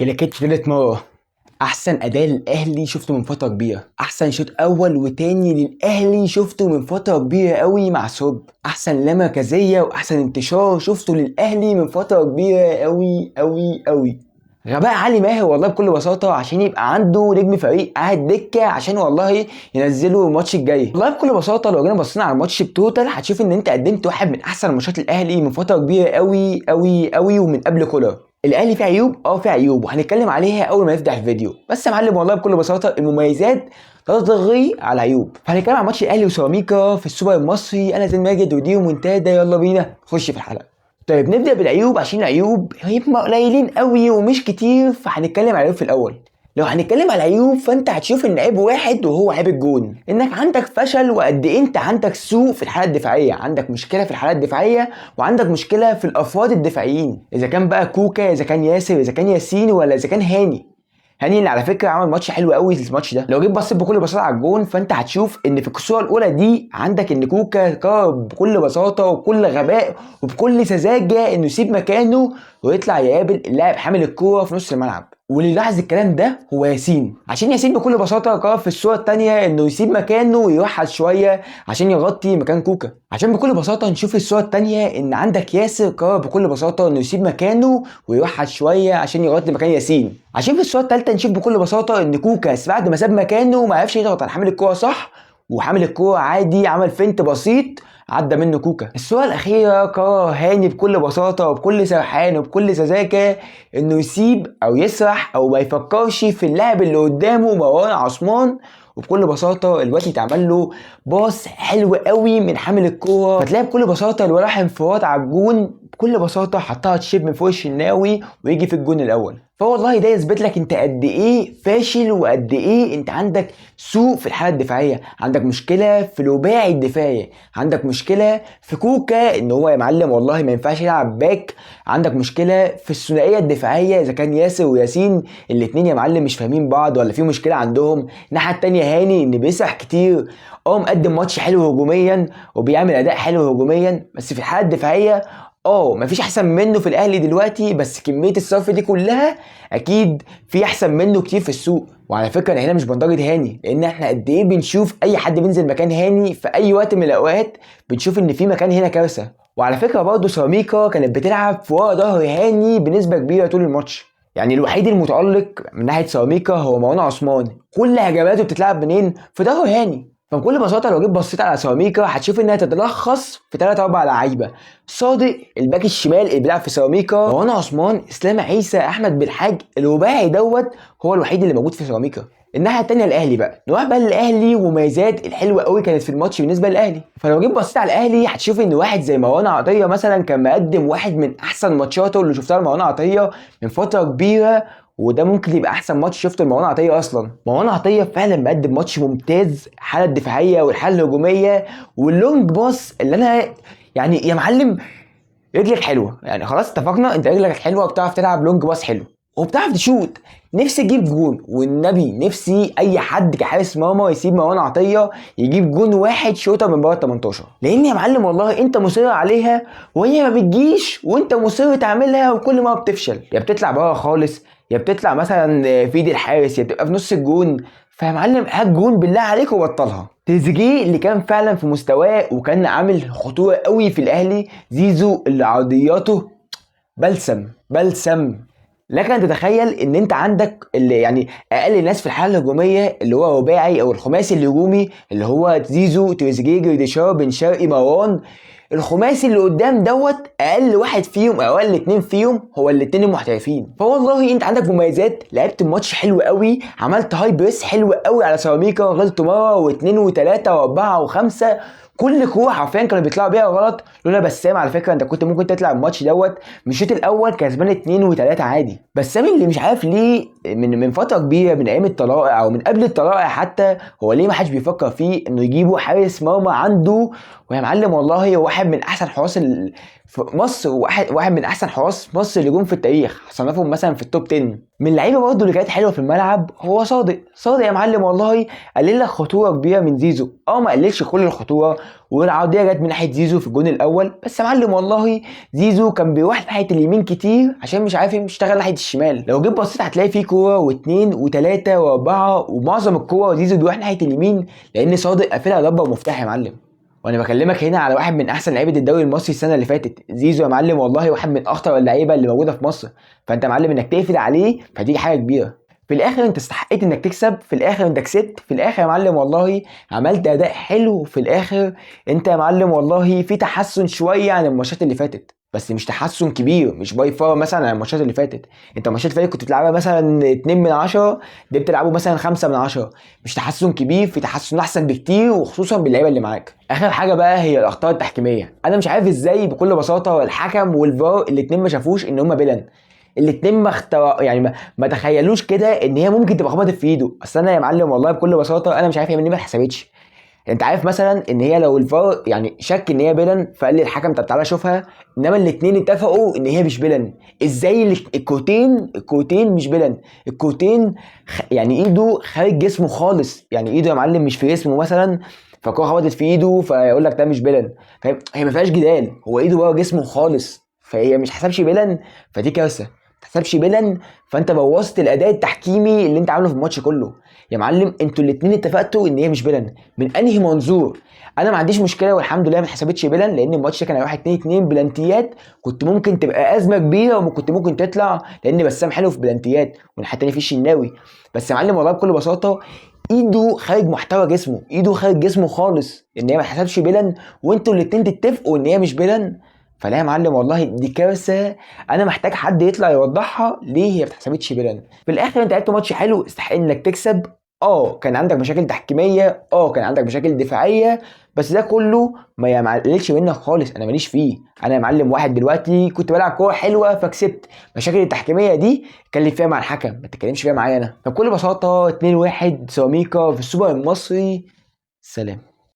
كلاكيت تالت مرة. أحسن أداء للأهلي شفته من فترة كبيرة، أحسن شوط أول وتاني للأهلي شفته من فترة كبيرة أوي مع سوب، أحسن لا مركزية وأحسن انتشار شفته للأهلي من فترة كبيرة أوي أوي أوي. غباء علي ماهر والله بكل بساطة عشان يبقى عنده نجم فريق قاعد دكة عشان والله ينزله الماتش الجاي. والله بكل بساطة لو جينا بصينا على الماتش بتوتال هتشوف إن أنت قدمت واحد من أحسن ماتشات الأهلي من فترة كبيرة أوي أوي أوي ومن قبل كولر. الاهلي فيه عيوب فيه عيوب وهنتكلم عليها اول ما نفتح الفيديو، بس يا معلم والله بكل بساطه المميزات تطغي على العيوب. فهنتكلم عن ماتش الاهلي وسيراميكا في السوبر المصري. انا زي ماجد ودي ومنتدى، يلا بينا نخش في الحلقه. طيب نبدا بالعيوب عشان العيوب هيبقى قليلين قوي ومش كتير، فهنتكلم على العيوب في الاول. لو هنتكلم على العيوب فانت هتشوف ان عيب واحد وهو عيب الجون، انك عندك فشل وقد ايه انت عندك سوء في الحاله الدفاعيه، عندك مشكله في الحاله الدفاعيه وعندك مشكله في الافراد الدفاعيين، اذا كان بقى كوكا، اذا كان ياسر، اذا كان ياسين، ولا اذا كان هاني اللي على فكره عمل ماتش حلو قوي في الماتش ده. لو جيت بصيت بكل بساطه على الجون فانت هتشوف ان في الكسوره الاولى دي عندك ان كوكا قرر بكل بساطه وبكل غباء وبكل سذاجه انه يسيب مكانه ويطلع يقابل اللاعب حامل الكوره في نص الملعب. واللي لاحظ الكلام ده هو ياسين، عشان ياسين بكل بساطه قرر في الصوره الثانيه انه يسيب مكانه ويوحد شويه عشان يغطي مكان كوكا. عشان بكل بساطه نشوف الصوره الثانيه ان عندك ياسر قرر بكل بساطه انه يسيب مكانه ويوحد شويه عشان يغطي مكان ياسين. عشان في الصوره الثالثه نشوف بكل بساطه ان كوكا بعد ما ساب مكانه ما عرفش يضغط على حامل الكوره صح، وحامل الكوره عادي عمل فينت بسيط عدى منه كوكا. الصورة الأخيرة قرر هاني بكل بساطة وبكل سرحان وبكل سذاكة إنه يسيب أو يسرح أو ما يفكرش في اللاعب اللي قدامه مروان عثمان، وبكل بساطة الوقت يتعمل له باص حلو قوي من حامل الكورة، فتلاقي بكل بساطة الواد راح انفراد على الجون بكل بساطة حطها تشيب من فوق الشناوي ويجي في الجون الأول. فوالله ده يثبت لك انت قد ايه فاشل وقد ايه انت عندك سوء في الحاله الدفاعيه، عندك مشكله في الرباعي الدفاعي، عندك مشكله في كوكا ان هو يا معلم والله ما ينفعش يلعب باك، عندك مشكله في الثنائيه الدفاعيه اذا كان ياسر وياسين الاثنين يا معلم مش فاهمين بعض ولا في مشكله عندهم. الناحيه الثانيه هاني ان بيسرح كتير، مقدم ماتش حلو هجوميا وبيعمل اداء حلو هجوميا، بس في الحاله الدفاعيه مفيش احسن منه في الاهلي دلوقتي، بس كميه الصرف دي كلها اكيد في احسن منه كتير في السوق. وعلى فكره انا هنا مش بنتقد هاني، لان احنا قد ايه بنشوف اي حد بينزل مكان هاني في اي وقت من الاوقات بنشوف ان في مكان هنا كارثه. وعلى فكره برضه سيراميكا كانت بتلعب في ورا ظهر هاني بنسبه كبيره طول الماتش، يعني الوحيد المتالق من ناحيه سيراميكا هو مروان عثمان، كل هجماته بتتلعب منين؟ في ظهر هاني. فبكل بساطه لو جيت بصيت على سيراميكا هتشوف انها تتلخص في 3 4 لعيبه: صادق الباك الشمال اللي بيلعب في سيراميكا، مروان عثمان، اسلام عيسى، احمد بالحاج. الرباعي هو الوحيد اللي موجود في سيراميكا. الناحيه الثانيه الاهلي بقى، نروح بقى للاهلي ومميزات الحلوه قوي كانت في الماتش بالنسبه للاهلي. فلو جيت بصيت على الاهلي هتشوف ان واحد زي مروان عطيه مثلا كان مقدم واحد من احسن ماتشاته اللي شفتها لمروان عطيه من فتره كبيره، وده ممكن يبقى احسن ماتش شفته لمروان عطيه اصلا. مروان عطيه فعلا مقدم ماتش ممتاز، الحاله الدفاعيه والحاله الهجوميه واللونج باص اللي انا يعني يا معلم رجلك حلوه، يعني خلاص اتفقنا انت رجلك حلوه وبتعرف تلعب لونج باص حلو وبتعرف تشوت، نفسي تجيب جون، والنبي نفسي اي حد كحارس مرمى يسيب مروان عطيه يجيب جون واحد شوطه من بره 18، لان يا معلم والله انت مصر عليها وهي ما بتجيش، وانت مصر تعملها وكل ما بتفشل يا بتطلع بره خالص يا بتطلع مثلا في ايد الحارس يا بتبقى في نص الجون. فيا معلم هات جون بالله عليك وبطلها. تريزيجيه اللي كان فعلا في مستواه وكان عامل خطوره قوي في الاهلي، زيزو اللي عرضياته بلسم. لكن تتخيل ان انت عندك اللي يعني اقل ناس في الحاله الهجوميه اللي هو رباعي او الخماسي الهجومي اللي هو زيزو، تريزيجيه، جريديشار، بن شرقي، مروان. الخماسي اللي قدام اقل واحد فيهم او اقل 2 فيهم هو الاتنين المحترفين. فوالله انت عندك مميزات، لعبت الماتش حلو قوي، عملت هاي بريس حلو قوي على سيراميكا، غلطوا مره واثنين وثلاثه واربعه وخمسه، كل كوره حرفيا كانوا بيطلعوا بيها غلط. لولا بسام على فكره انت كنت ممكن تطلع الماتش من الشوط الاول كسبان 2 و3 عادي. بسام اللي مش عارف ليه من فتره كبيره من ايام الطلائع او من قبل الطلائع حتى، هو ليه ما حدش بيفكر فيه انه يجيبوا حارس مرمى عنده؟ ويا معلم والله هو واحد من احسن حراس في مصر، واحد من احسن حراس مصر اللي جم في التاريخ، صنفهم مثلا في التوب 10. من اللعيبه برضه اللي كانت حلوه في الملعب هو صادق يا معلم والله. قلل لك خطوره كبيره من زيزو، ما قللش كل الخطوره، والعرضيه جت من ناحيه زيزو في الجون الاول، بس يا معلم والله زيزو كان بيروح ناحيه اليمين كتير عشان مش عارف يشتغل ناحيه الشمال. لو جيت بصيت هتلاقي فيه كوره واثنين وثلاثه واربعه، ومعظم الكوره زيزو بيروح ناحيه اليمين لان صادق قافلها ضبه ومفتاح يا معلم. وانا بكلمك هنا على واحد من احسن لعيبه الدوري المصري السنه اللي فاتت. زيزو يا معلم والله واحد من اخطر اللعيبه اللي موجوده في مصر، فانت يا معلم انك تقفل عليه فدي حاجه كبيره. في الاخر انت استحقيت انك تكسب، في الاخر انت كسبت، في الاخر يا معلم والله عملت اداء حلو. في الاخر انت يا معلم والله في تحسن شويه عن الماتشات اللي فاتت، بس مش تحسن كبير، مش باي فار مثلا عن الماتشات اللي فاتت. انت الماتشات اللي فاتت كنت بتلعبها مثلا 2 من 10، ده بتلعبه مثلا 5 من 10. مش تحسن كبير، في تحسن احسن بكتير، وخصوصا باللعيبه اللي معاك. اخر حاجه بقى هي الاخطاء التحكيميه. انا مش عارف ازاي بكل بساطه الحكم والفار الاتنين ما شافوش ان هما بيلن. الاتنين يعني ما تخيلوش كده ان هي ممكن تبقى خبطت في ايده. اصل انا يا معلم والله بكل بساطه انا مش عارف هي ليه ما اتحسبتش. انت عارف مثلا ان هي لو الفار يعني شك ان هي بيلن فقال لي الحكم طب تعالى شوفها، انما الاتنين اتفقوا ان هي مش بيلن. ازاي الكورتين مش بيلن؟ الكورتين يعني ايده خارج جسمه خالص، يعني ايده يا معلم مش في جسمه مثلا، فالكوره خبطت في ايده فيقول لك ده مش بيلن. فاهم؟ هي ما فيهاش جدال، هو ايده بره جسمه خالص، فهي مش حسبش بيلن. فدي كارثه، ما تحسبش بيلن. فانت بوظت الاداء التحكيمي اللي انت عامله في الماتش كله. يا معلم انتوا الاتنين اتفقتوا ان هي مش بيلن، من انهي منظور؟ انا ما عنديش مشكله والحمد لله ما اتحسبتش بيلن، لان الماتش كان هيروح 2-2 بلانتيات، كنت ممكن تبقى ازمه كبيره وكنت ممكن تطلع، لان بسام حلو في بلانتيات والناحيه التانيه في الشناوي. بس يا معلم والله بكل بساطه ايده خارج محتوى جسمه، ايده خارج جسمه خالص، ان هي ما اتحسبش بيلن وانتوا الاتنين تتفقوا ان هي مش بيلن. فلا يا معلم والله دي كارثه، انا محتاج حد يطلع يوضحها ليه هي ما اتحسبتش بيلن. في الاخر انت لعبت ماتش حلو، استحق انك تكسب. كان عندك مشاكل تحكيميه، كان عندك مشاكل دفاعيه، بس ده كله ما يعملش منك خالص، انا ماليش فيه. انا يا معلم واحد دلوقتي كنت بلعب كوره حلوه فكسبت، مشاكل التحكيميه دي اتكلم فيها مع الحكم، ما تتكلمش فيها معايا انا. فبكل بساطه 2-1 سيراميكا في السوبر المصري. سلام.